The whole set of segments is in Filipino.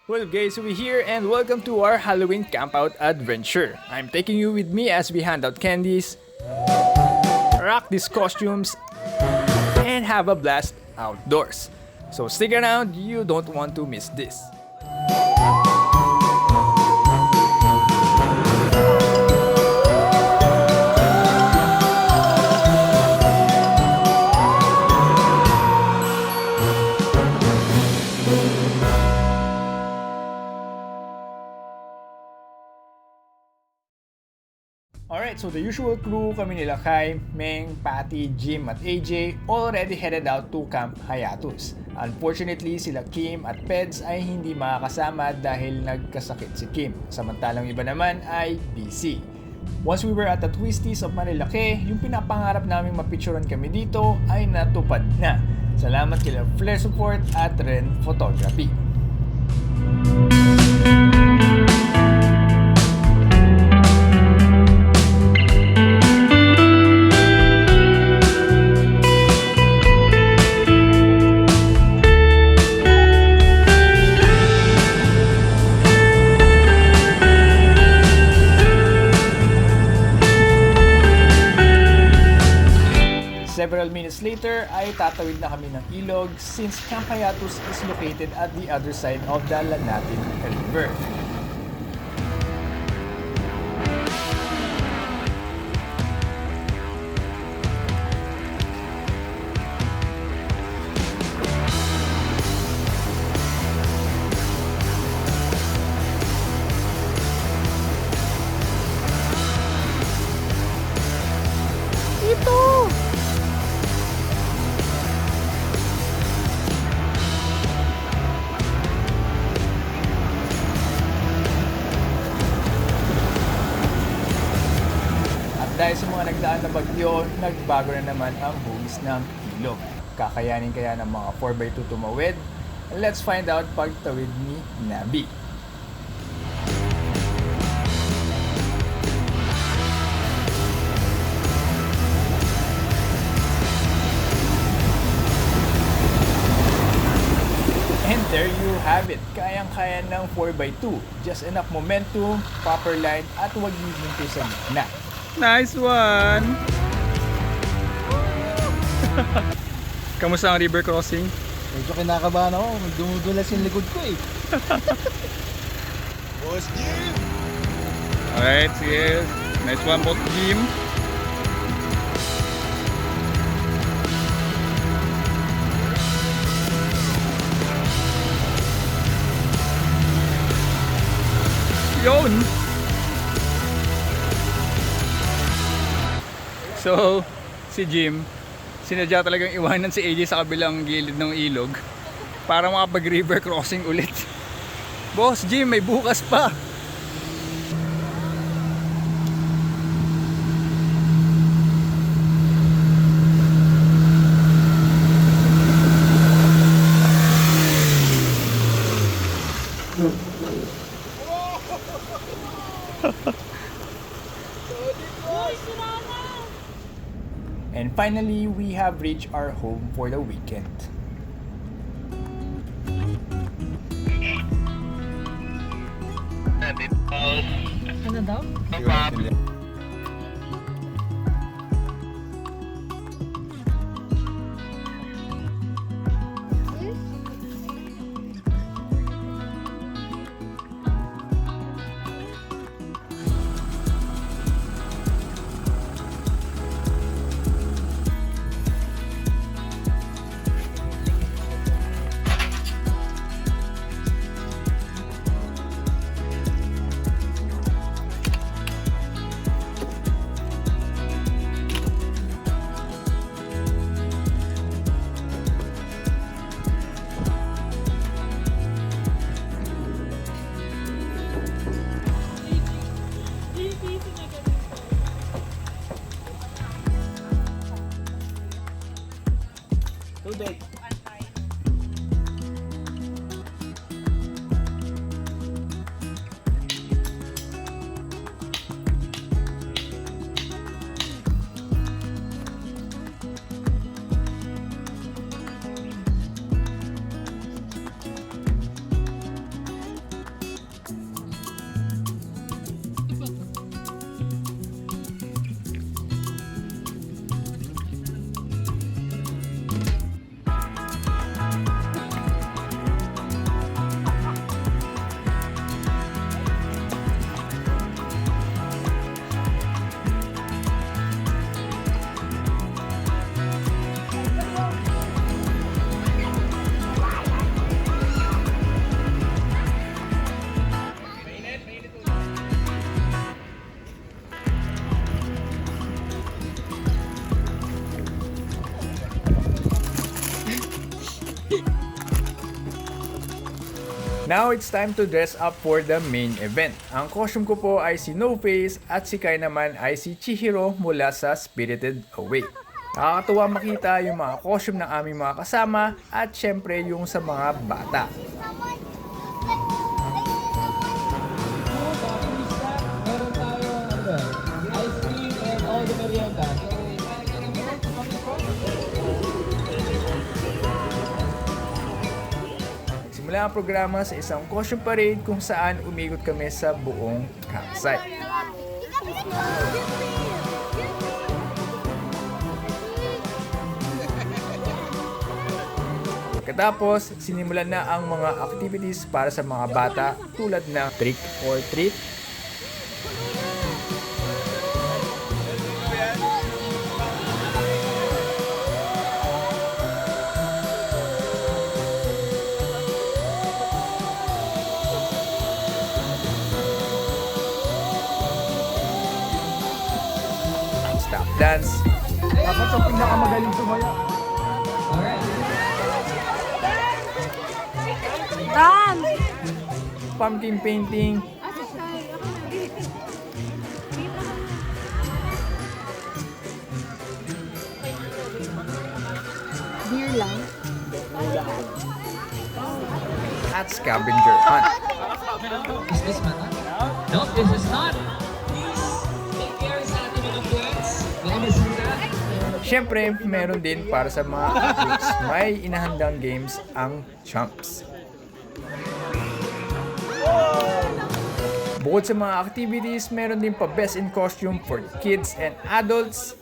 Well guys, we're here and welcome to our Halloween campout adventure. I'm taking you with me as we hand out candies, rock these costumes, and have a blast outdoors. So stick around, you don't want to miss this. Alright, so the usual crew kami nila Kai, Meng, Patty, Jim at AJ already headed out to Camp Hiatus. Unfortunately, sila Kim at Peds ay hindi makakasama dahil nagkasakit si Kim. Samantalang iba naman ay busy. Once we were at the Twisties of Marilake, yung pinapangarap naming mapicturean kami dito ay natupad na. Salamat kila Flare Support at Ren Photography. Several minutes later ay tatawid na kami ng ilog since Camp Hiatus is located at the other side of the Lanatin River. Dahil sa mga nagdaan na bagyo, nagbago na naman ang buwis ng ilog. Kakayanin kaya ng mga 4x2 tumawid? Let's find out pagtawid ni Nabi. And there you have it. Kayang-kaya ng 4x2. Just enough momentum, proper line, at huwag hihinto sa gitna. Nice one! Kamusta ang river crossing? Medyo kinakabahan ako, dumudulas yung likod ko eh. Boss Jim! Alright, sige. Nice one, both Jim. Yun! So, si Jim, sinadya talagang iwanan si AJ sa kabilang gilid ng ilog para makapag-river crossing ulit. Boss Jim, may bukas pa! And finally, we have reached our home for the weekend. Ano daw? Now it's time to dress up for the main event. Ang costume ko po ay si No Face at si Kai naman ay si Chihiro mula sa Spirited Away. Nakakatuwa makita yung mga costume ng aming mga kasama at syempre yung sa mga bata. Meron tayo, ice cream and all the merienda. Nagsimula ang programa sa isang costume parade kung saan umikot kami sa buong campsite. Pagkatapos, sinimulan na ang mga activities para sa mga bata tulad ng trick or treat, stop dance, Dapat ang pinakamagaling sumaya. Dan! pumpkin painting, Beer lang. at scavenger hunt. Is this man? No, this is not. Please take care sa ating mga friends. Let me see that. Siyempre, meron din para sa mga athletes. May inahandang games ang Chumps. Bukod sa mga activities, meron din pa best in costume for kids and adults.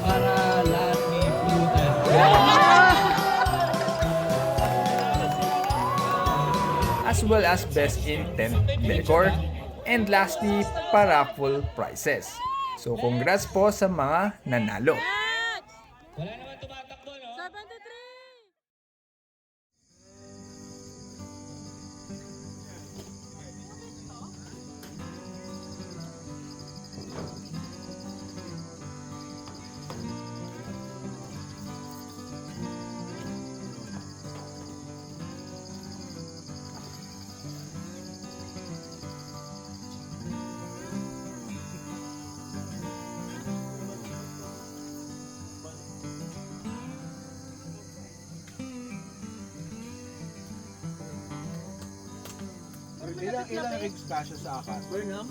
Para lahat may pulutan. As well as best in tent decor. And lastly, pa-raffle prizes. So congrats po sa mga nanalo. Wala naman tumatakbo, no? 73! Ilang eggs kasha sa akas? Burnham?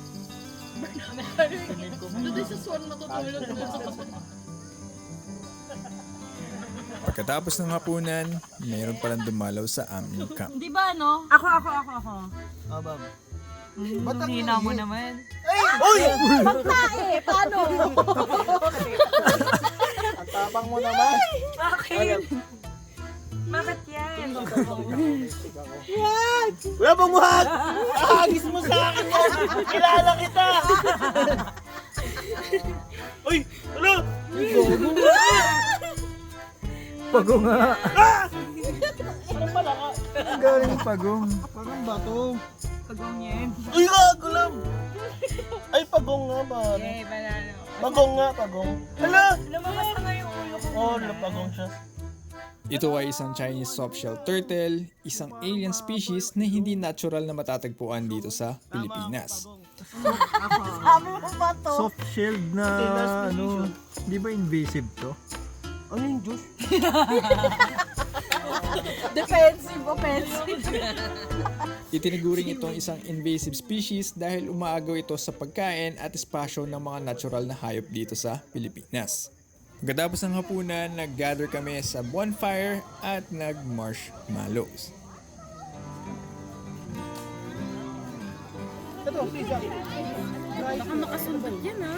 Doon sa swan matutulog. Pagkatapos ng hapunan, mayroon palang dumalaw sa aming camp. Di ba, no? Ako. Abang. Hina mo naman. Uy! Paano? Ang tapang mo naman. Bakit? Bakit yan? Wala bang muhag! Ahagis mo sa akin yan! Kilala kita! Uy! Ano? Pagong nga. Anong pala ka? Ang galing pagong. Parang bato. Pagong yan. Uy! Gulam! Ay, pagong nga ba? Eh, banana. Pagong nga, pagong. Hala! Lumabas na nga yung ulo ko. Oh, pagong siya. Ito ay isang Chinese softshell turtle, isang alien species na hindi natural na matatagpuan dito sa Pilipinas. Sabi mo ba to? Soft-shelled na ano, di ba invasive to? Ano yung juice? Defensive, offensive. Itiniguring itong isang invasive species dahil umaagaw ito sa pagkain at espasyo ng mga natural na hayop dito sa Pilipinas. Pagkatapos ng hapunan, nag-gather kami sa bonfire at nag-marshmallows. Ito, sisa. Baka makasumbat yan, ha?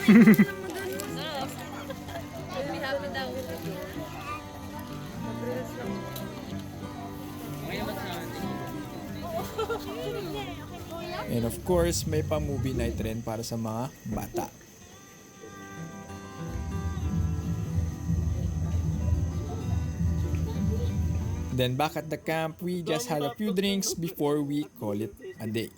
And of course, may pa-movie night rin para sa mga bata. Then back at the camp, we just had a few drinks before we call it a day.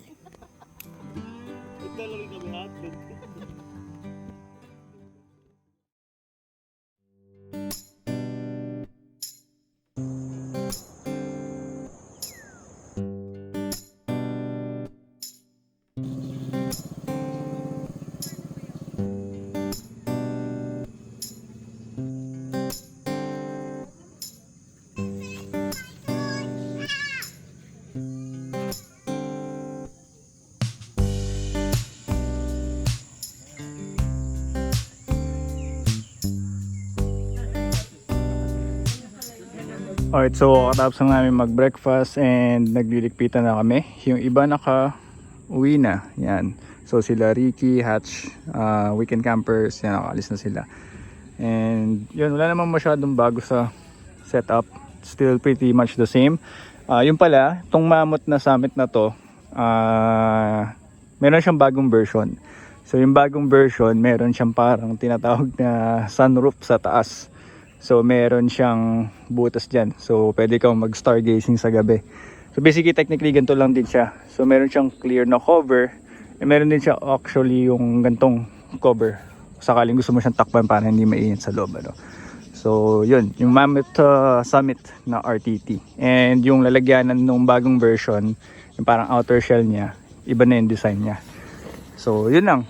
Alright, so katapos na namin mag-breakfast and nagliligpitan na kami. Yung iba naka-uwi na. Yan. So sila Ricky, Hatch, weekend campers, yan, nakaalis na sila. And yun, wala namang masyadong bago sa setup. Still pretty much the same. Yung pala, tong mammoth na summit na to, meron siyang bagong version. So yung bagong version, meron siyang parang tinatawag na sunroof sa taas. So meron siyang butas dyan. So pwede kang mag-stargazing sa gabi. So basically technically ganito lang din siya. So meron siyang clear na cover. And meron din siya actually yung gantong cover. Sakaling gusto mo siyang takpan para hindi mainit sa loob. Ano? So yun, yung Mammoth Summit na RTT. And yung lalagyanan ng bagong version, yung parang outer shell niya, iba na yung design niya. So yun lang.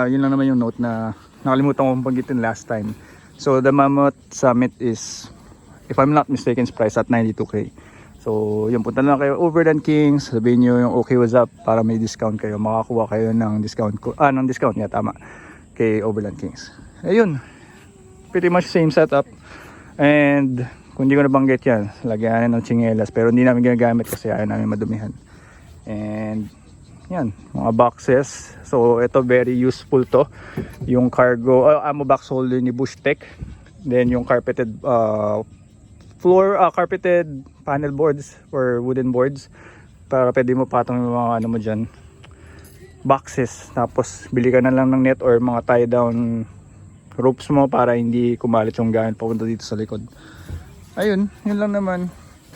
Yun lang naman yung note na nakalimutan kong panggitin last time. So the Mammoth Summit is, if I'm not mistaken, is priced at 92k. So yun, punta lang kayo Overland Kings, sabihin nyo yung okay uazap para may discount kayo. Makakuha kayo ng discount, ng discount niya, tama, kay Overland Kings. Ayun, pretty much same setup. And kung hindi ko nabanggit yan, lagyan ng tsinelas, pero hindi namin ginagamit kasi ayaw namin madumihan. And yan, mga boxes. So ito very useful to. Yung cargo, ammo box holder ni Bush Tech. Then yung carpeted carpeted panel boards or wooden boards para pwede mo patong yung mga ano mo dyan, boxes. Tapos bili ka na lang ng net or mga tie down ropes mo para hindi kumalit yung gamit papunta dito sa likod. Ayun, yun lang naman.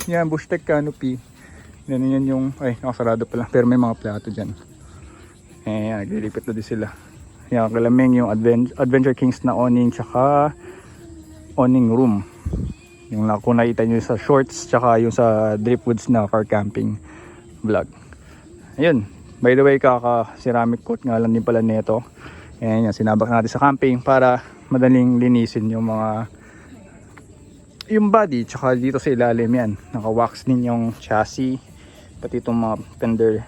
Yan, Bush Tech canopy. Yan yung, ay, nakasarado pala. Pero may mga plato dyan. Ayan, naglilipit na din sila. Yan, kalaming yung Adventure Kings na awning tsaka awning room. Yung kung nakita nyo sa shorts tsaka yung sa Driftwoods na car camping vlog. Ayun, by the way, kaka-ceramic coat nga lang din pala nito. Ayan, yan, sinabak natin sa camping para madaling linisin yung mga yung body tsaka dito sa ilalim yan. Naka-wax din yung chassis. Pati itong mga fender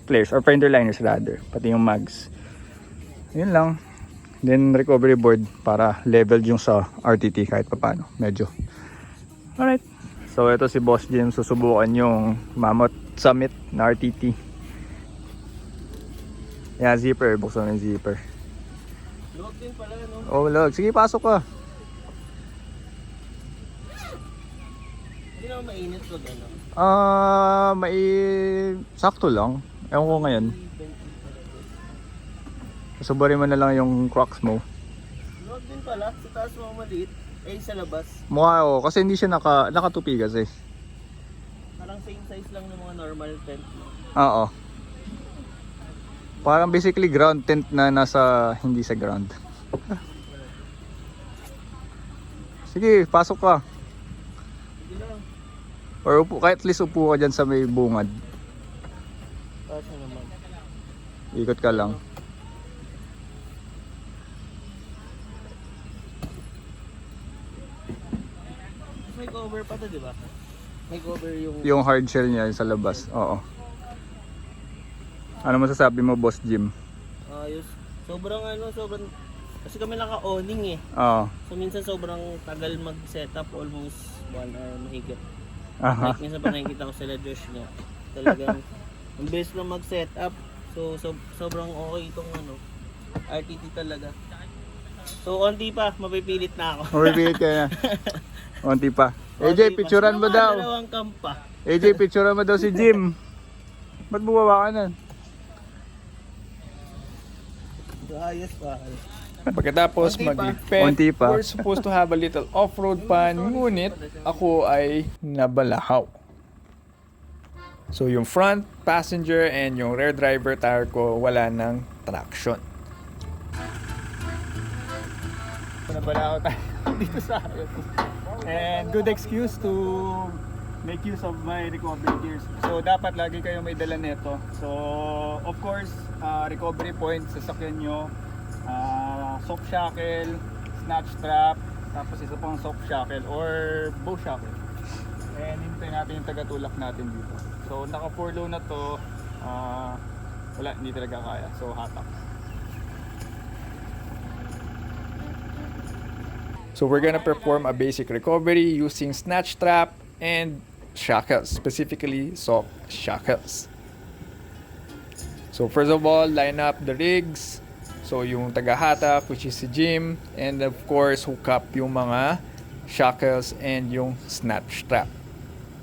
flares or fender liners rather, pati yung mags. Yun lang. Then recovery board para level yung sa RTT kahit papano medyo. Alright, so ito si Boss Jim, susubukan yung Mammoth Summit na RTT. Yan, zipper, buksan yung zipper. Log din pala, no? Oh, log, sige pasok ka. Hindi naman mainit pag ano. Sakto lang. Ewan ko ngayon. Suburin mo na lang yung Crocs mo. Log din pala, sa taas mo maliit. Eh, sa labas. Mukha ko, kasi hindi siya nakatupi kasi. Parang same size lang ng mga normal tent. Oo. Parang basically ground tent na nasa hindi sa ground. Sige, pasok ka. Sige lang. Or upo, kahit at least upo ka dyan sa may bungad. Kasi naman. Ikot ka lang. May cover pa to, di ba? May cover yung... Yung hard shell niya sa labas. Oo. Ano masasabi mo, Boss Jim? Ayos. Sobrang kasi kami naka-awning eh. Oo. So minsan sobrang tagal mag-setup, almost 1 hour mahigit. Aha. Like minsan pa nakikita ko sila Josh niya. Talagang ang bilis lang mag-setup. So sobrang okay itong RTT talaga. So onti pa, mapipilit na ako. Mabibilit ka na. Unti pa. AJ, picturean mo daw. Dalawang kampa. AJ, picturean mo daw si Jim. Ba't bumawa ka nun? So ayos pa. Pagkatapos Onti pa. mag-ipet, Onti pa. we're supposed to have a little off-road fun, ngunit ako ay nabalahaw. So yung front passenger and yung rear driver tire ko wala ng traction. Nabalahaw tayo dito sa akin. And good excuse to make use of my recovery gears. So dapat lagi kayo may dala nito. So of course, recovery point sa sakyan nyo, soft shackle, snatch strap, tapos isa pang soft shackle or bow shackle. And hintayin natin yung tagatulak natin dito. So naka 4 low na to, wala, hindi talaga kaya. So hatak. So we're gonna perform a basic recovery using snatch strap, and shackles, specifically soft shackles. So first of all, line up the rigs. So yung tagahatak, which is si Jim, and of course hook up yung mga shackles and yung snatch strap.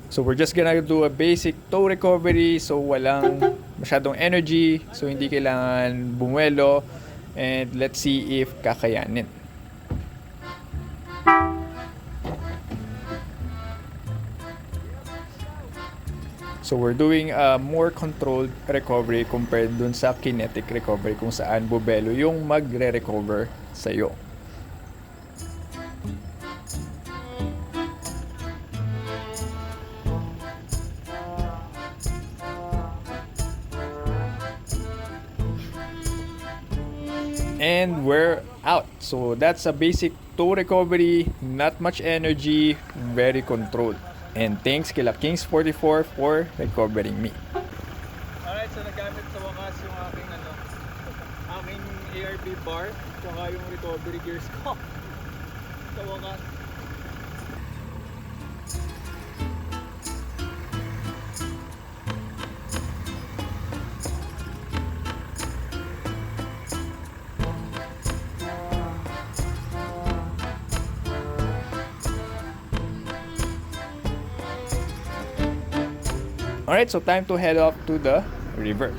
So we're just gonna do a basic tow recovery, so walang masyadong energy, so hindi kailangan bumuelo, and let's see if kakayanin. So we're doing a more controlled recovery compared dun sa kinetic recovery kung saan bubelo yung magre-recover sa'yo. And we're out. So that's a basic tow recovery, not much energy, very controlled. And thanks kila Kings44 for recovering me. Alright, so nagamit sa wakas yung aking ARB bar, saka yung recovery gears ko. Sa wakas. Alright, so time to head off to the river.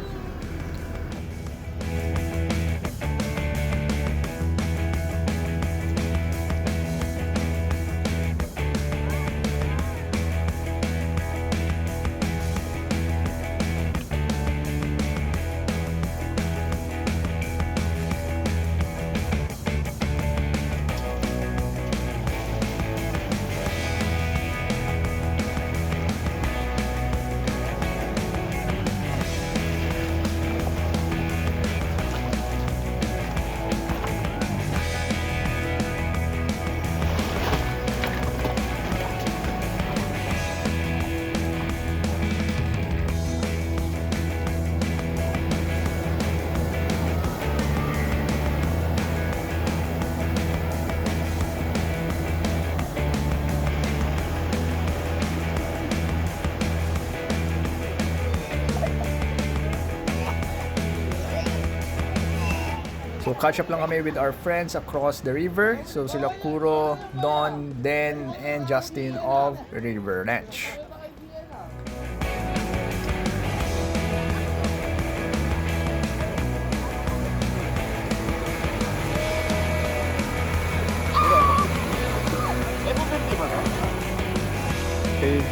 So catch up lang kami with our friends across the river. So sila Kuro, Don, Den, and Justin of River Ranch. Okay.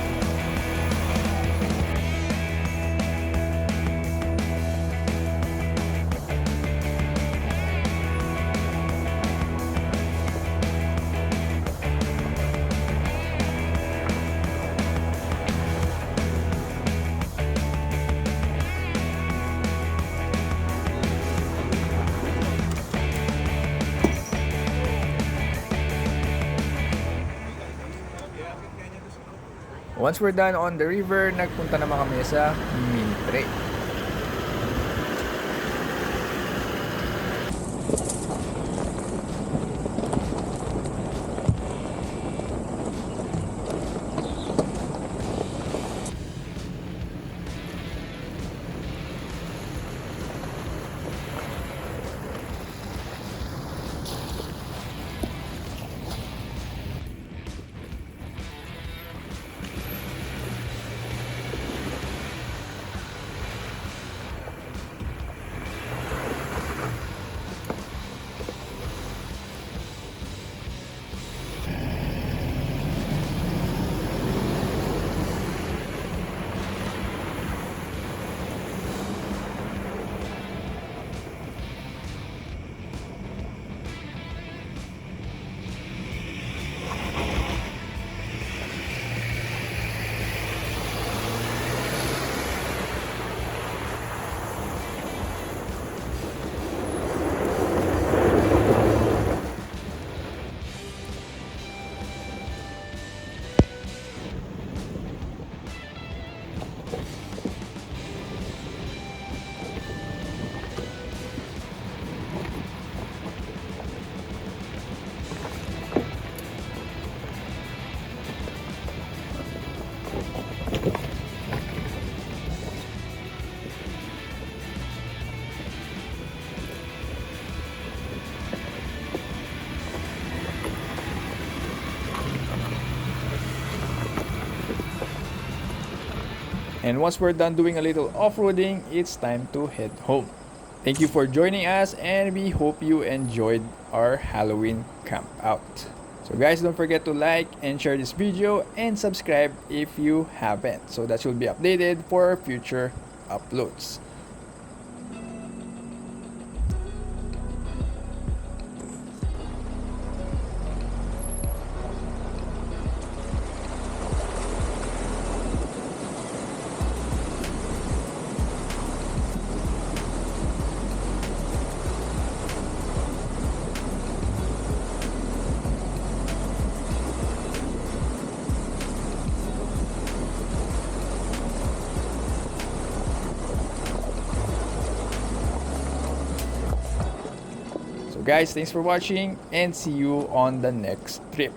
Once we're done on the river, nagpunta naman kami sa mini trail. And once we're done doing a little off-roading, it's time to head home. Thank you for joining us, and we hope you enjoyed our Halloween camp out. So guys, don't forget to like and share this video and subscribe if you haven't, so that you'll be updated for future uploads. So guys, thanks for watching and see you on the next trip.